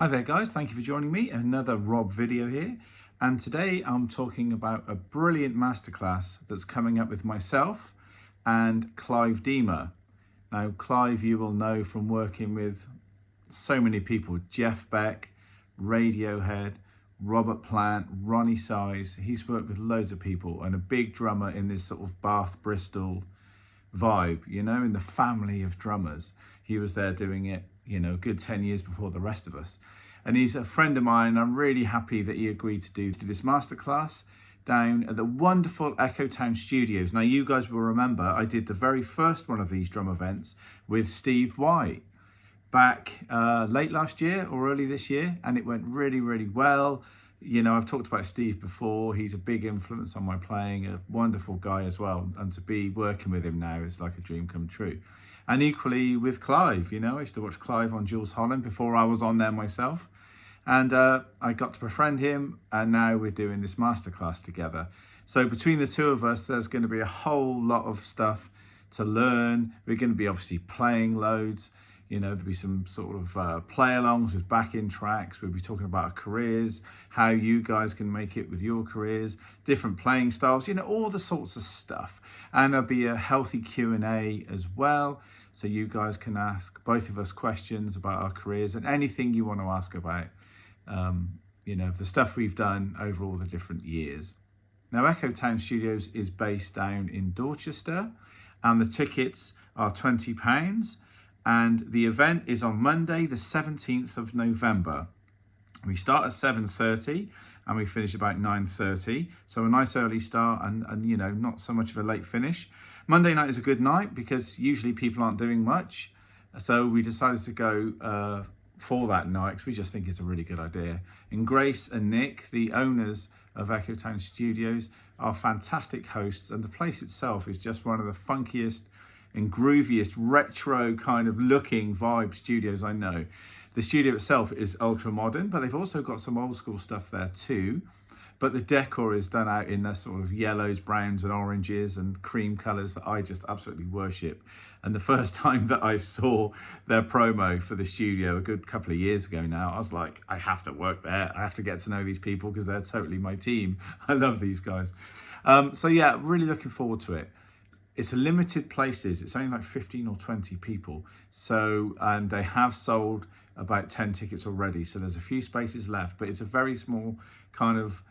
Hi there guys, thank you for joining me. Another Rob video here. And today I'm talking about a brilliant masterclass that's coming up with myself and Clive Deamer. Now Clive you will know from working with so many people, Jeff Beck, Radiohead, Robert Plant, Ronnie Size. He's worked with loads of people and a big drummer in this sort of Bath, Bristol vibe, you know, in the family of drummers. He was there doing it, you know, a good 10 years before the rest of us. And he's a friend of mine. I'm really happy that he agreed to do this masterclass down at the wonderful Echotown studios. Now, you guys will remember I did the very first one of these drum events with Steve White back late last year or early this year, and it went really, really well. You know, I've talked about Steve before. He's a big influence on my playing, a wonderful guy as well. And to be working with him now is like a dream come true. And equally with Clive, you know, I used to watch Clive on Jules Holland before I was on there myself. And I got to befriend him, and now we're doing this masterclass together. So between the two of us, there's going to be a whole lot of stuff to learn. We're going to be obviously playing loads. You know, there'll be some sort of play-alongs with back-in tracks. We'll be talking about our careers, how you guys can make it with your careers, different playing styles, you know, all the sorts of stuff. And there'll be a healthy Q&A as well, so you guys can ask both of us questions about our careers and anything you want to ask about, you know, the stuff we've done over all the different years. Now, Echotown Studios is based down in Dorchester, and the tickets are £20. And the event is on Monday, the 17th of November. We start at 7:30 and we finish about 9:30. So a nice early start and you know, not so much of a late finish. Monday night is a good night because usually people aren't doing much. So we decided to go for that night because we just think it's a really good idea. And Grace and Nick, the owners of Echotown Studios, are fantastic hosts. And the place itself is just one of the funkiest and grooviest retro kind of looking vibe studios I know. The studio itself is ultra modern, but they've also got some old school stuff there too. But the decor is done out in the sort of yellows, browns and oranges and cream colors that I just absolutely worship. And the first time that I saw their promo for the studio a good couple of years ago now, I was like, I have to work there. I have to get to know these people because they're totally my team. I love these guys. So yeah, really looking forward to it. It's a limited places. It's only like 15 or 20 people. So, and they have sold about 10 tickets already. So there's a few spaces left, but it's a very small kind of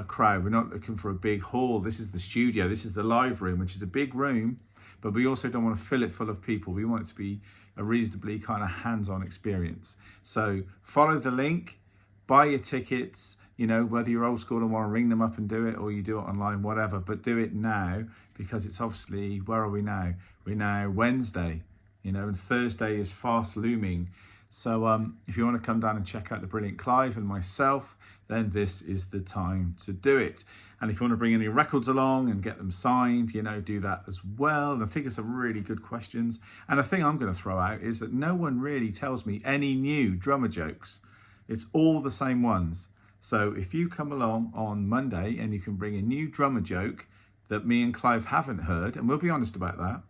crowd. We're not looking for a big hall. This is the studio. This is the live room, which is a big room, but we also don't want to fill it full of people. We want it to be a reasonably kind of hands-on experience. So follow the link, buy your tickets, you know, whether you're old school and want to ring them up and do it, or you do it online, whatever, but do it now because it's obviously, where are we now? We're now Wednesday, you know, and Thursday is fast looming. So if you want to come down and check out the brilliant Clive and myself, then this is the time to do it. And if you want to bring any records along and get them signed, you know, do that as well. And I think it's some really good questions. And the thing I'm going to throw out is that no one really tells me any new drummer jokes. It's all the same ones. So if you come along on Monday and you can bring a new drummer joke that me and Clive haven't heard, and we'll be honest about that,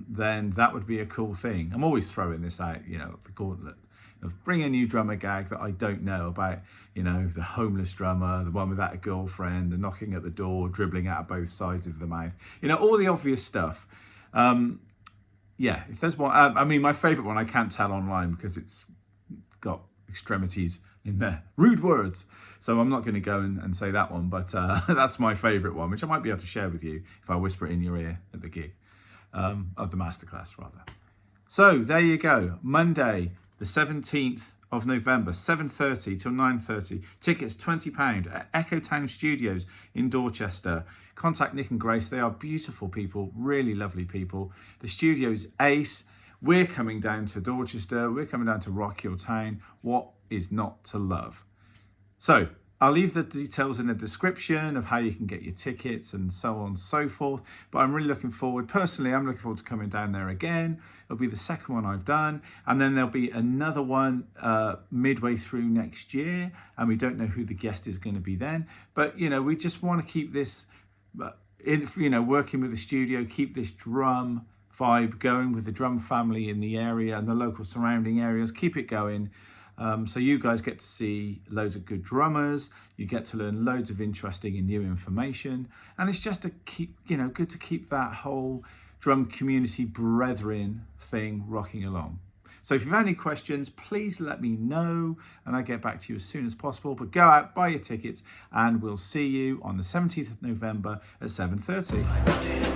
then that would be a cool thing. I'm always throwing this out, you know, the gauntlet of bring a new drummer gag that I don't know about, you know, the homeless drummer, the one without a girlfriend, the knocking at the door, dribbling out of both sides of the mouth, you know, all the obvious stuff. Yeah, if there's one, I mean, my favorite one I can't tell online because it's got extremities in there, rude words, so I'm not going to go and say that one, but that's my favorite one, which I might be able to share with you if I whisper it in your ear at the gig, of the masterclass rather. So there you go, Monday the 17th of November, 7:30 till 9:30. Tickets £20 at Echotown Studios in Dorchester. Contact Nick and Grace. They are beautiful people, really lovely people. The studio's ace. We're coming down to Dorchester. We're coming down to rock your town. What is not to love? So I'll leave the details in the description of how you can get your tickets and so on and so forth. But I'm really looking forward, personally, I'm looking forward to coming down there again. It'll be the second one I've done. And then there'll be another one midway through next year. And we don't know who the guest is going to be then. But, you know, we just want to keep this, you know, working with the studio, keep this drum vibe going with the drum family in the area and the local surrounding areas, keep it going. So you guys get to see loads of good drummers, you get to learn loads of interesting and new information, and it's just to keep, good to keep that whole drum community brethren thing rocking along. So if you've any questions, please let me know and I'll get back to you as soon as possible. But go out, buy your tickets, and we'll see you on the 17th of November at 7:30.